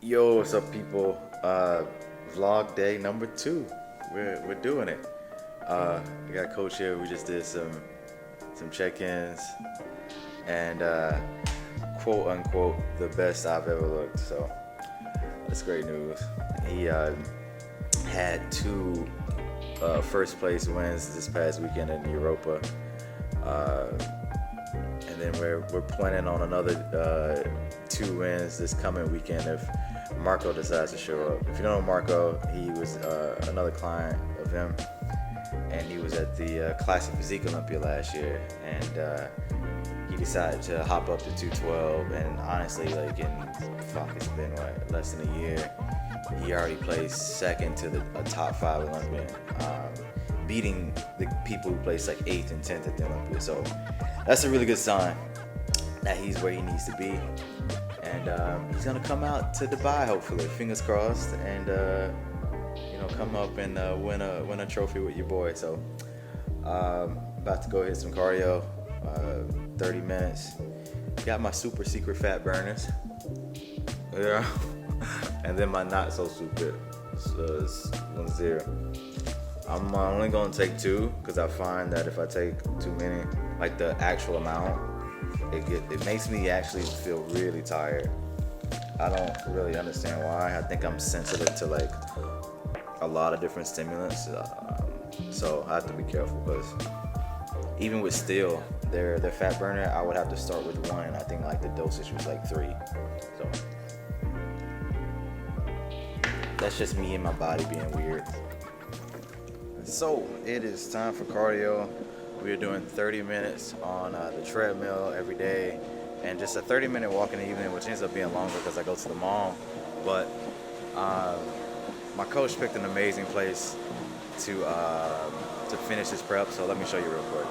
Yo, what's up, people? Vlog day number 2. We're doing it. I got Coach here. We just did some check-ins and quote unquote the best I've ever looked. So that's great news. He had 2 first place wins this past weekend in Europa, and then we're planning on another 2 wins this coming weekend if Marco decides to show up. If you don't know Marco, he was another client of him, and he was at the Classic Physique Olympia last year, and he decided to hop up to 212. And honestly, like it's been what, less than a year, he already placed second to a top 5 Olympian, beating the people who placed like 8th and 10th at the Olympia. So that's a really good sign that he's where he needs to be. And he's gonna come out to Dubai, hopefully, fingers crossed, and come up and win a trophy with your boy. So about to go hit some cardio, 30 minutes. Got my super secret fat burners, yeah, and then my not so super 1-0. I'm only gonna take 2 because I find that if I take too many, like the actual amount, it makes me actually feel really tired. I don't really understand why. I think I'm sensitive to like a lot of different stimulants, so I have to be careful, because even with steel, their fat burner, I would have to start with 1. I think like the dosage was like 3. So that's just me and my body being weird. So it is time for cardio. We are doing 30 minutes on the treadmill every day, and just a 30-minute walk in the evening, which ends up being longer because I go to the mall. But my coach picked an amazing place to finish this prep, so let me show you real quick.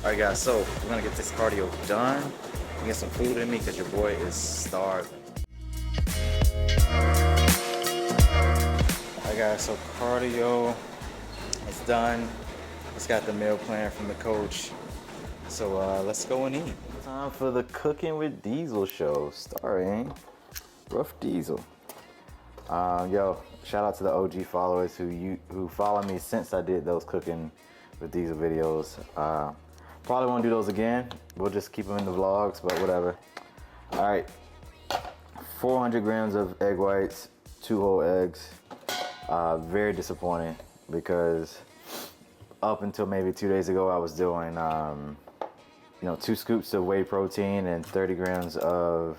All right, guys, so we're gonna get this cardio done and get some food in me because your boy is starving. Alright guys, so cardio is done. Just got the meal plan from the coach. So let's go and eat. Time for the Cooking with Diesel show, starring Ruff Diesel. Yo, shout out to the OG followers who follow me since I did those Cooking with Diesel videos. Probably won't do those again. We'll just keep them in the vlogs, but whatever. Alright, 400 grams of egg whites, 2 whole eggs. Very disappointing because up until maybe 2 days ago, I was doing 2 scoops of whey protein and 30 grams of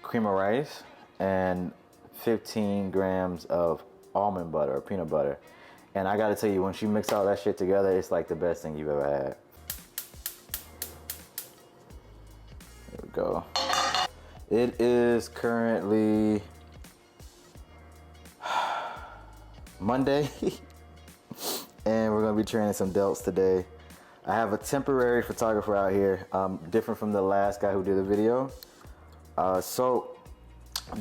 cream of rice and 15 grams of almond butter or peanut butter. And I gotta tell you, once you mix all that shit together, it's like the best thing you've ever had. There we go. It is currently Monday, and we're gonna be training some delts today. I have a temporary photographer out here, different from the last guy who did the video. So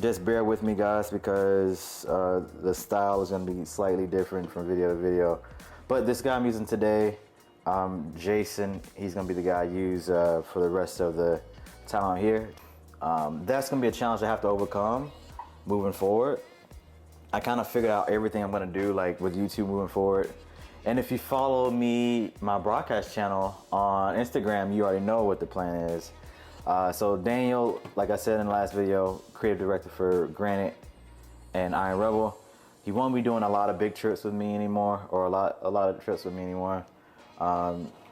just bear with me, guys, because the style is gonna be slightly different from video to video. But this guy I'm using today, Jason, he's gonna be the guy I use for the rest of the time I'm here. That's gonna be a challenge I have to overcome moving forward. I kind of figured out everything I'm gonna do, like with YouTube moving forward. And if you follow me, my broadcast channel on Instagram, you already know what the plan is. So Daniel, like I said in the last video, creative director for Granite and Iron Rebel, he won't be doing a lot of big trips with me anymore, or a lot of trips with me anymore.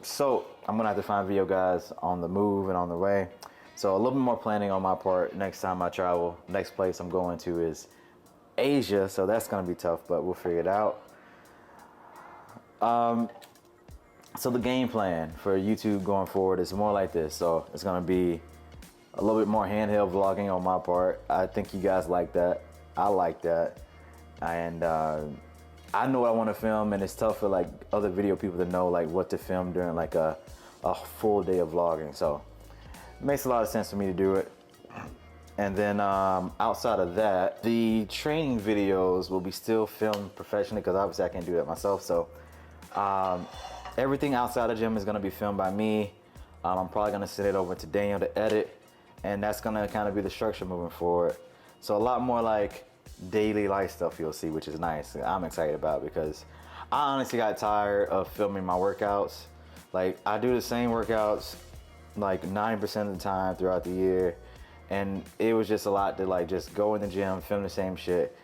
So I'm gonna have to find video guys on the move and on the way. So a little bit more planning on my part next time I travel. Next place I'm going to is Asia, so that's gonna be tough, but we'll figure it out. So the game plan for YouTube going forward is more like this. So it's gonna be a little bit more handheld vlogging on my part. I think you guys like that. I like that. And I know what I want to film, and it's tough for like other video people to know like what to film during like a full day of vlogging. So it makes a lot of sense for me to do it. And then outside of that, the training videos will be still filmed professionally, because obviously I can't do that myself. So everything outside of gym is going to be filmed by me. I'm probably gonna send it over to Daniel to edit, and that's gonna kind of be the structure moving forward. So a lot more like daily life stuff you'll see, which is nice. I'm excited about, because I honestly got tired of filming my workouts. Like, I do the same workouts like 90% of the time throughout the year, and it was just a lot to like just go in the gym, film the same shit,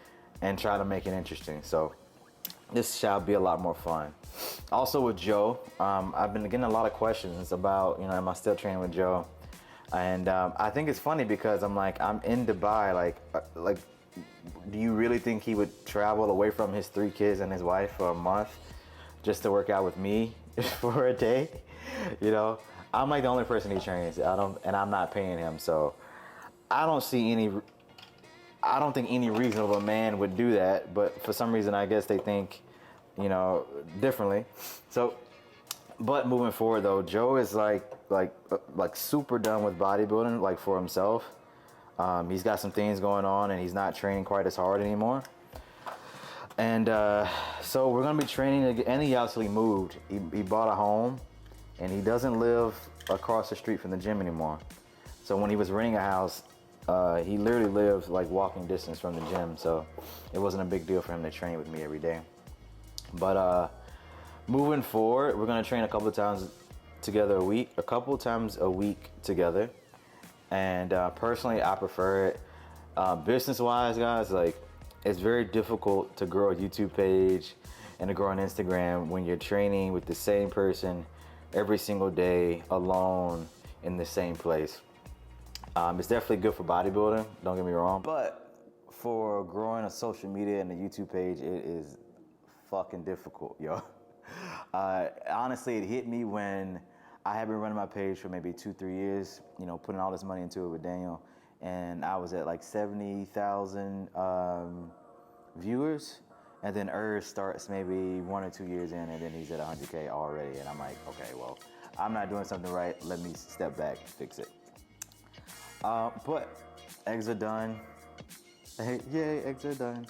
and try to make it interesting. So this shall be a lot more fun. Also with Joe, I've been getting a lot of questions about, you know, am I still training with Joe? And I think it's funny because I'm in Dubai, like, do you really think he would travel away from his 3 kids and his wife for a month just to work out with me for a day? You know, I'm like the only person he trains. And I'm not paying him, so I don't think any reasonable man would do that. But for some reason, I guess they think, you know, differently. So, but moving forward though, Joe is like super done with bodybuilding, like for himself. He's got some things going on, and he's not training quite as hard anymore. And so we're gonna be training again. And he actually moved. He bought a home, and he doesn't live across the street from the gym anymore. So when he was renting a house, he literally lived like walking distance from the gym. So it wasn't a big deal for him to train with me every day. But moving forward, we're gonna train a couple times a week together. And personally, I prefer it. Business-wise, guys, like, it's very difficult to grow a YouTube page and to grow an Instagram when you're training with the same person every single day, alone in the same place. It's definitely good for bodybuilding, don't get me wrong. But for growing a social media and a YouTube page, it is fucking difficult, yo. Honestly, it hit me when I had been running my page for maybe 2-3 years, you know, putting all this money into it with Daniel, and I was at like 70,000 viewers, and then RYSE starts maybe 1 or 2 years in, and then he's at 100K already, and I'm like, okay, well, I'm not doing something right. Let me step back, fix it. But eggs are done. Hey, yay, eggs are done.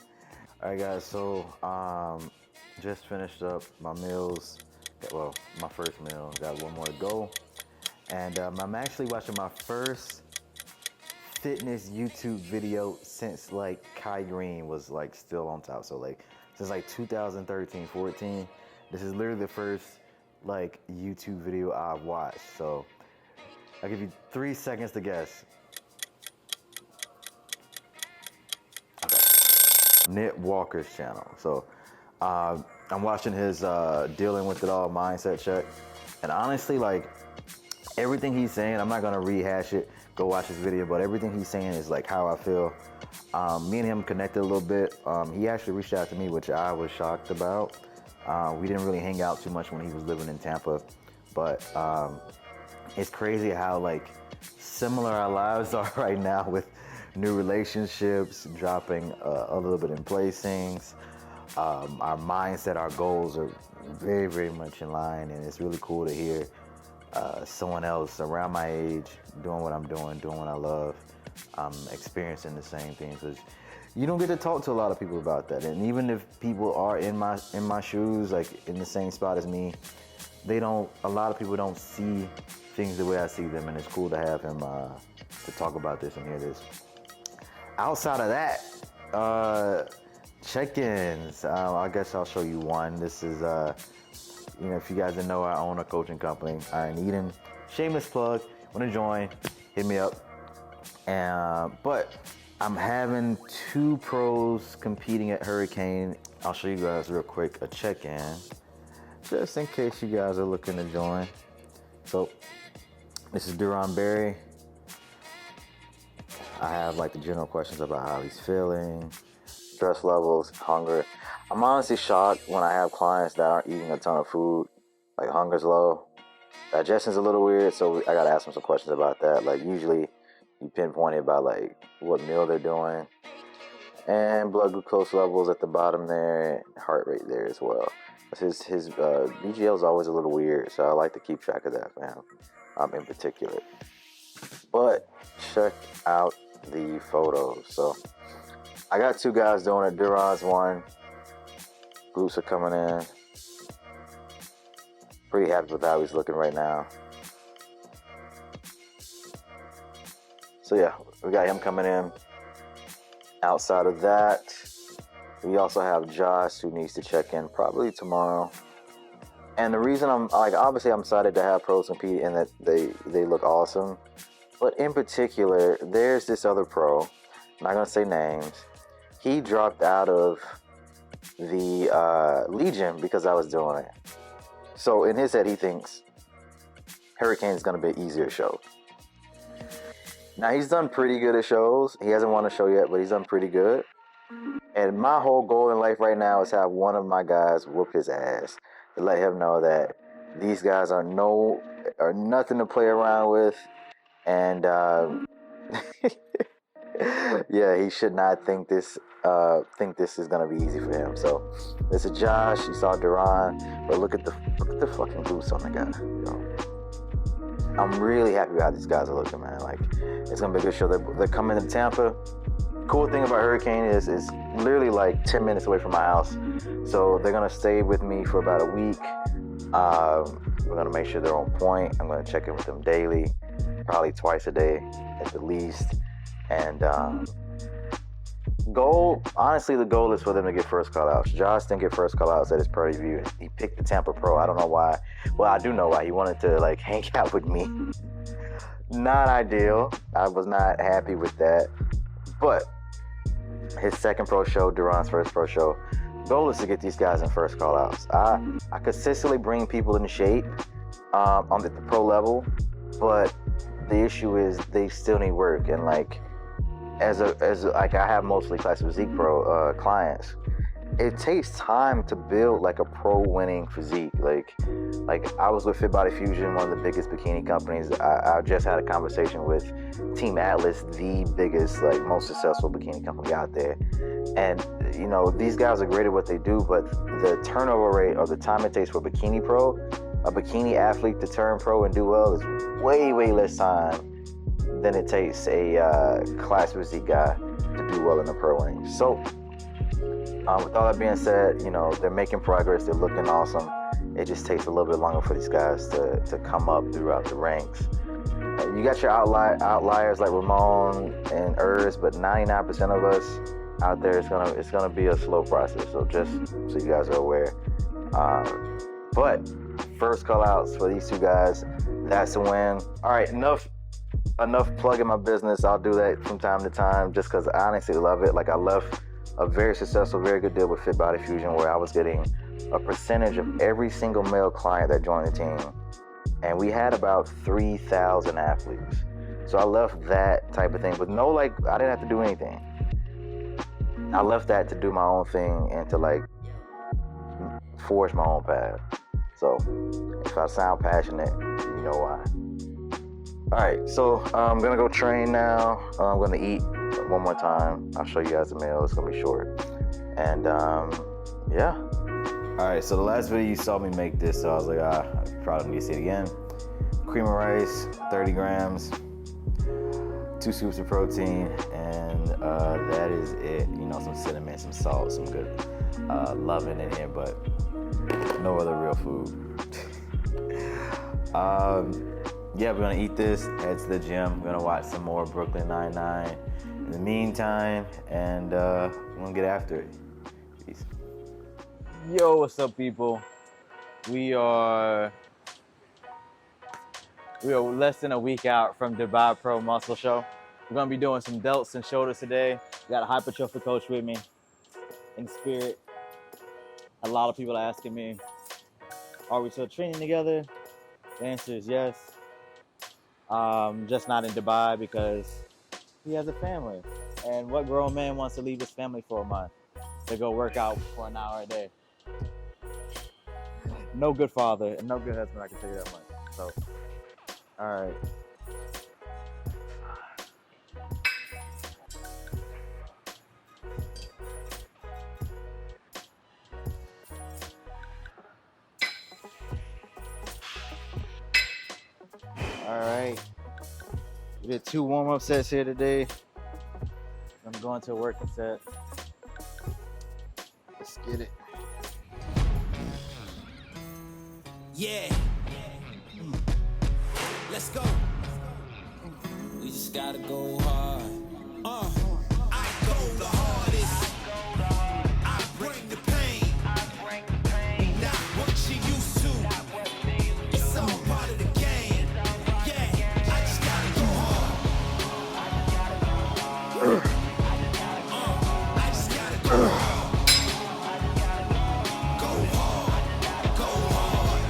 All right, guys, so just finished up my meals. Well, my first meal, got 1 more to go. And I'm actually watching my first fitness YouTube video since like Kai Green was like still on top. So like since like 2013, 14, this is literally the first like YouTube video I've watched. So I'll give you 3 seconds to guess. Okay. Nick Walker's channel. So I'm watching his Dealing With It All mindset check. And honestly, like, everything he's saying, I'm not gonna rehash it, go watch his video, but everything he's saying is like how I feel. Me and him connected a little bit. He actually reached out to me, which I was shocked about. We didn't really hang out too much when he was living in Tampa, but it's crazy how like similar our lives are right now, with new relationships, dropping a little bit in placings. Our mindset, our goals are very, very much in line, and it's really cool to hear someone else around my age doing what I'm doing what I love, experiencing the same things. Cause you don't get to talk to a lot of people about that, and even if people are in my shoes, like in the same spot as me, a lot of people don't see things the way I see them, and it's cool to have him to talk about this and hear this. Outside of that, check-ins. I guess I'll show you one. This is, you know, if you guys didn't know, I own a coaching company, Iron Eden. Shameless plug. Want to join? Hit me up. But I'm having 2 pros competing at Hurricane. I'll show you guys real quick a check-in, just in case you guys are looking to join. So this is Duran Berry. I have like the general questions about how he's feeling, stress levels, hunger. I'm honestly shocked when I have clients that aren't eating a ton of food, like hunger's low, digestion's a little weird, so I gotta ask them some questions about that. Like usually you pinpoint it by like what meal they're doing, and blood glucose levels at the bottom there, heart rate there as well. His BGL is always a little weird, so I like to keep track of that for him, in particular. But check out the photos. So I got 2 guys doing it. Duran's one. Glutes are coming in. Pretty happy with how he's looking right now. So yeah, we got him coming in. Outside of that, we also have Josh, who needs to check in probably tomorrow. And the reason I'm like, obviously I'm excited to have pros compete and that they look awesome. But in particular, there's this other pro, I'm not gonna say names. He dropped out of the Legion because I was doing it. So in his head, he thinks Hurricane is gonna be an easier show. Now he's done pretty good at shows. He hasn't won a show yet, but he's done pretty good. And my whole goal in life right now is have one of my guys whoop his ass to let him know that these guys are nothing to play around with. And yeah, he should not think this is gonna be easy for him. So this is Josh. You saw Duran, but look at the fucking boots on the guy. Yo. I'm really happy with how these guys are looking, man. Like, it's gonna be a good show. They're coming to Tampa. Cool thing about Hurricane is literally like 10 minutes away from my house. So they're gonna stay with me for about a week. We're gonna make sure they're on point. I'm gonna check in with them daily, probably twice a day at the least. And honestly, the goal is for them to get first call outs. Josh didn't get first call outs at his pro review. He picked the Tampa Pro. I don't know why. Well, I do know why. He wanted to like hang out with me. Not ideal. I was not happy with that. But his second pro show, Duran's first pro show, goal is to get these guys in first call outs. I consistently bring people into shape on the pro level, but the issue is they still need work. And like, as like I have mostly Class Physique Pro clients, it takes time to build like a pro winning physique. Like I was with Fit Body Fusion, one of the biggest bikini companies. I just had a conversation with Team Atlas, the biggest, like most successful bikini company out there. And you know, these guys are great at what they do, but the turnover rate or the time it takes for a bikini athlete to turn pro and do well is way less time than it takes a Class Physique guy to do well in the pro ring. So with all that being said, you know, they're making progress. They're looking awesome. It just takes a little bit longer for these guys to come up throughout the ranks. You got your outliers like Ramon and Urs, but 99% of us out there, it's gonna be a slow process. So just so you guys are aware. But first call outs for these two guys, that's a win. All right, enough plugging my business. I'll do that from time to time just because I honestly love it. Like, I left a very successful, very good deal with Fit Body Fusion where I was getting a percentage of every single male client that joined the team. And we had about 3,000 athletes. So I left that type of thing with no, like, I didn't have to do anything. I left that to do my own thing and to like forge my own path. So if I sound passionate, you know why. All right, so I'm gonna go train now. I'm gonna eat one more time. I'll show you guys the meal. It's gonna be short. And yeah. All right, so the last video you saw me make this, so I was like, I probably need to see it again. Cream of rice, 30 grams, 2 scoops of protein, and that is it. You know, some cinnamon, some salt, some good loving in here, but no other real food. Yeah, we're gonna eat this, head to the gym. We're gonna watch some more Brooklyn Nine-Nine in the meantime, and we're gonna get after it. Peace. Yo, what's up, people? We are less than a week out from Dubai Pro Muscle Show. We're gonna be doing some delts and shoulders today. We got a hypertrophy coach with me in spirit. A lot of people are asking me, are we still training together? The answer is yes. Just not in Dubai because he has a family. And what grown man wants to leave his family for a month to go work out for an hour a day? No good father and no good husband, I can tell you that much. So, all right. All right. We did 2 warm-up sets here today. I'm going to a working set. Let's get it. Yeah. Let's go. We just gotta go hard. I go the hardest. I bring the pain. Not what you used to. It's all part of the game. Yeah, I just gotta go hard. I just gotta go hard. Go hard. Go hard.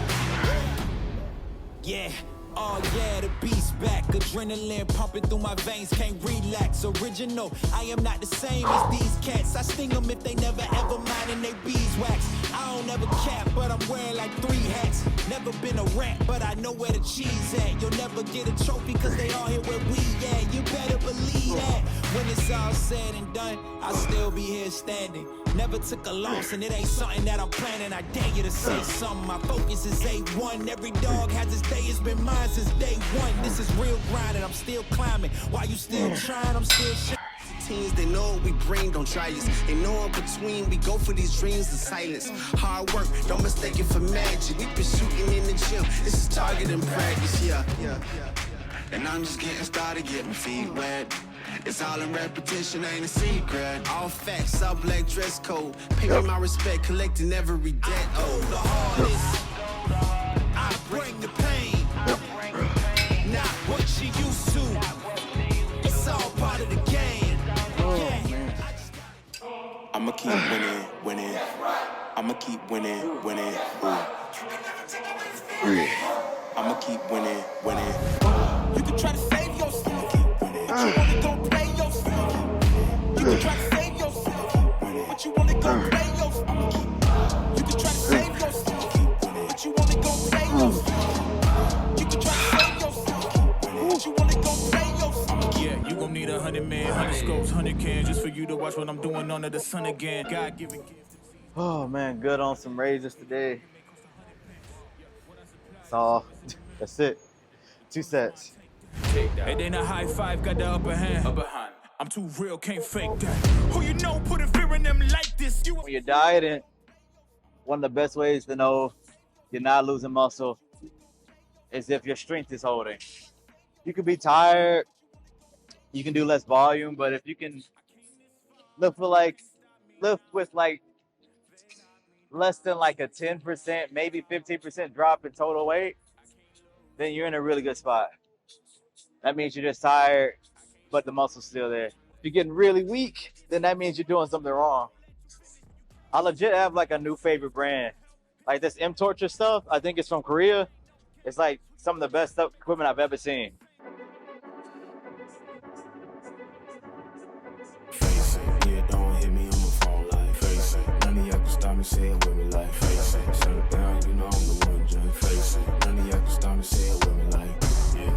Yeah. Oh yeah, the beast back. Adrenaline pumping through my veins, can't relax. Original, I am not the same as these cats. I sting them if they never ever mind and they beeswax. I don't ever cap, but I'm wearing like 3 hats. Never been a rat, but I know where the cheese at. You'll never get a trophy cause they all here where we at. You better believe that. When it's all said and done, I'll still be here standing. Never took a loss and it ain't something that I'm planning. I dare you to say something. My focus is A1. Every dog has its day, it's been mine since day one. This is real grind and I'm still climbing. While you still trying, I'm still Teens, they know what we bring, don't try us. They know in between, we go for these dreams in silence. Hard work, don't mistake it for magic. We been shooting in the gym, this is target and practice, yeah. And I'm just getting started, getting feet wet. It's all in repetition, ain't a secret. All facts, all black dress code. Pay me my respect, collecting every debt. Oh, the hardest. I bring the pain. Not what you used to. It's all part of the game. Yeah. I'ma keep winning. I'ma keep winning. I'ma keep winning. You can try to save yourself, but you only gon' play yourself. You can try to save yourself, but you only gon' play yourself. You can try to save yourself, but you only gon' play yourself. You can try to save yourself, but you only gon' play yourself. Yeah, you gon' need 100 men, 100 scopes, 100 cans just for you to watch what I'm doing under the sun again. God giving gifts. Oh man, good on some raises today. That's all. That's it. 2 sets. It ain't a high five, got the upper hand. I'm too real, can't fake that. Who you know putting fear in them like this? When you're dieting, one of the best ways to know you're not losing muscle is if your strength is holding. You can be tired, you can do less volume, but if you can lift with like less than like a 10%, maybe 15% drop in total weight, then you're in a really good spot. That means you're just tired, but the muscle's still there. If you're getting really weak, then that means you're doing something wrong. I legit have like a new favorite brand. Like this M-Torture stuff, I think it's from Korea. It's like some of the best stuff, equipment I've ever seen. Face it, yeah, don't hit me on my phone like face it. None of y'all can stop me saying with me like face it. Shut it down, you know I'm the one, just face it. None of y'all can stop me saying with me like face it.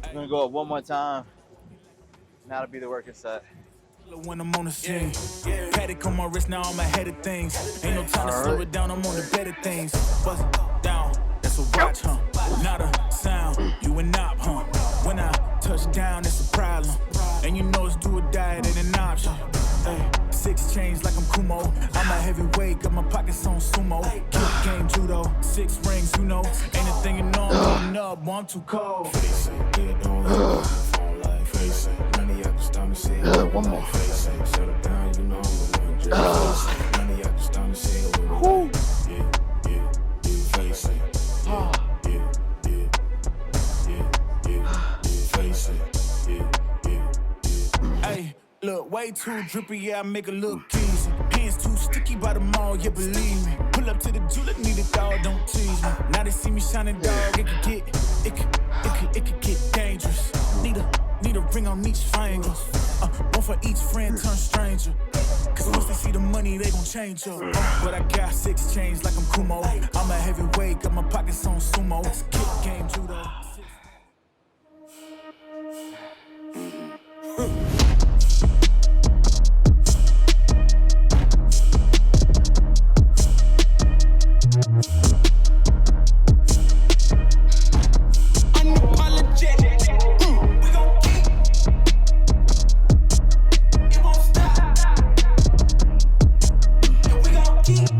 I'm gonna go up one more time. Now to be the working set. When I'm on the scene, Paddock on my wrist, now I'm ahead of things. Ain't no time to slow it down, I'm on the better things. Bust it down, that's a watch, huh? Not a sound, you a knob, huh? When I touch down, it's a problem. And you know it's do or die, it ain't an option. Hey, 6 chains like I'm Kumo. I'm a heavyweight, got my pockets on sumo. Kick game judo, 6 rings, you know. Ain't a thing you know, I'm coming up, boy, I'm too cold. Face it, yeah, don't hit me on my phone like face it. None of y'all can stop me saying one more. face it. Shut it down, you know I'm the one, just face it. None of y'all can stop me saying with me face it. Face it. Hey, look, way too drippy, yeah, I make it look easy. Hands too sticky by the mall, yeah, believe me. Pull up to the julep, need a dog, don't tease me. Now they see me shining dog, it could get dangerous. Need a ring on each finger. One for each friend, turn stranger. Cause once they see the money, they gon' change up. But I got 6 chains like I'm Kumo. I'm a heavyweight, got my pockets on sumo. Kick game judo. Keep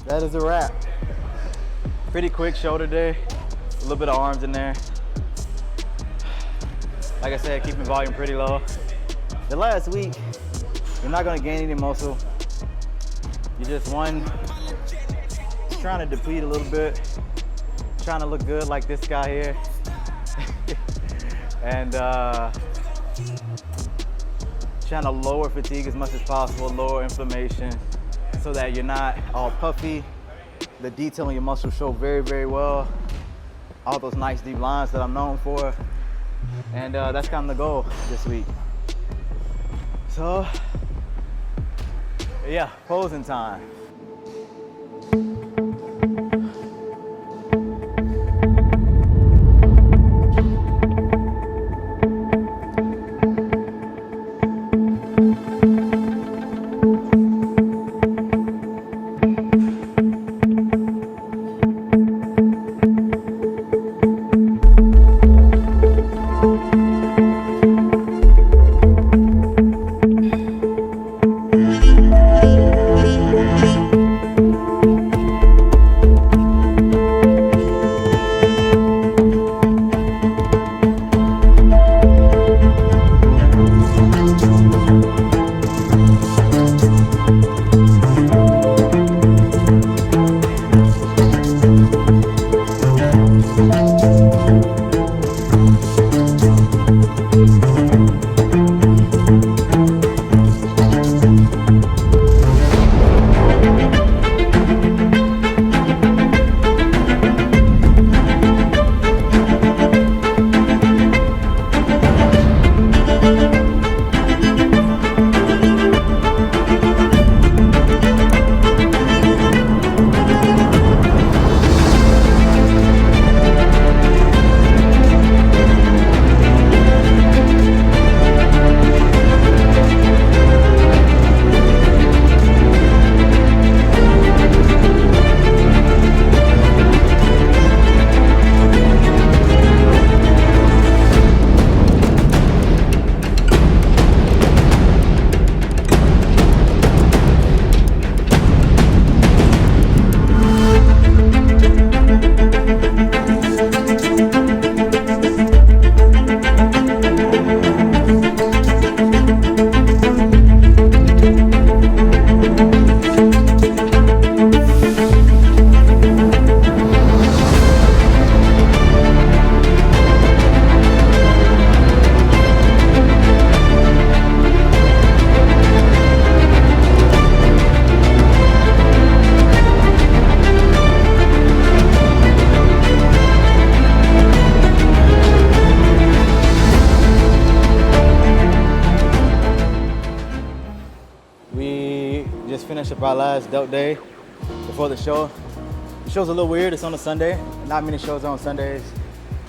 That is a wrap. Pretty quick show today. A little bit of arms in there. Like I said, keeping volume pretty low. The last week, you're not gonna gain any muscle. You just trying to deplete a little bit, trying to look good like this guy here. And trying to lower fatigue as much as possible, lower inflammation, so that you're not all puffy. The detail in your muscles show very, very well. All those nice deep lines that I'm known for. And that's kind of the goal this week. So, yeah, posing time. our last Delt day before the show. The show's a little weird. It's on a Sunday. Not many shows are on Sundays.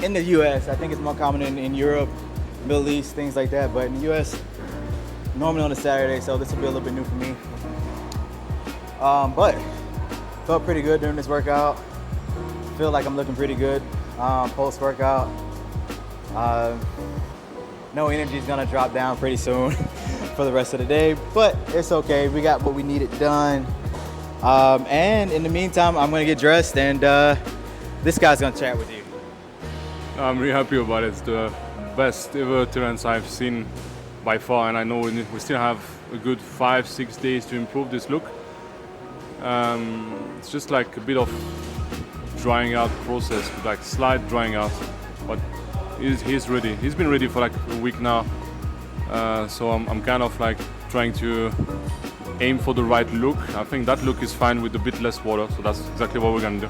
In the US, I think it's more common in Europe, Middle East, things like that. But in the US, normally on a Saturday, so this will be a little bit new for me. But felt pretty good during this workout. Feel like I'm looking pretty good post-workout. No energy is gonna drop down pretty soon for the rest of the day, but it's okay. We got what we needed done. And in the meantime, I'm gonna get dressed and this guy's gonna chat with you. I'm really happy about it. It's the best ever turns I've seen by far, and I know we still have a good 5-6 days to improve this look. It's just like a bit of drying out process, like slight drying out, but he's ready. He's been ready for like a week now, so I'm kind of like trying to aim for the right look. I think that look is fine with a bit less water, so that's exactly what we're gonna do.